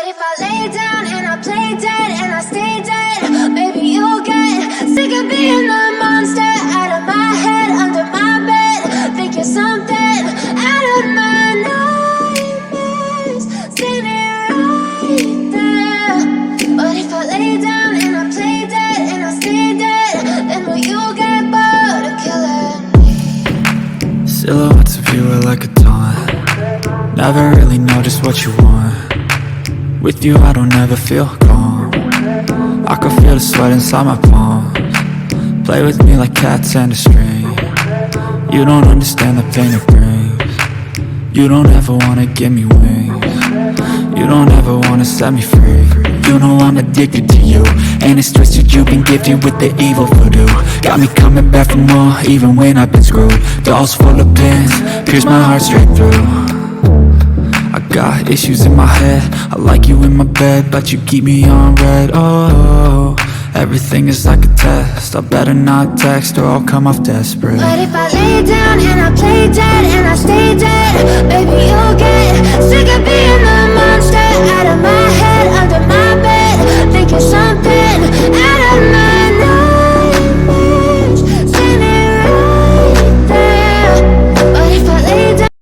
But if I lay down and I play dead and I stay dead, maybe you'll get sick of being the monster out of my head, under my bed. Think you're something out of my nightmares, seen it right there. But if I lay down and I play dead and I stay dead, then will you get bored of killing me? Silhouettes of you are like a taunt. Never really know just what you want. With you I don't ever feel calm. I can feel the sweat inside my palms. Play with me like cats and a string. You don't understand the pain it brings. You don't ever wanna give me wings. You don't ever wanna set me free. You know I'm addicted to you, and it's twisted, you've been gifted with the evil voodoo. Got me coming back for more, even when I've been screwed. Dolls full of pins, pierce my heart straight through. I got issues in my head, I like you in my bed, but you keep me on red. Oh, everything is like a test, I better not text or I'll come off desperate. But if I lay down and I play dead and I stay dead, baby you'll get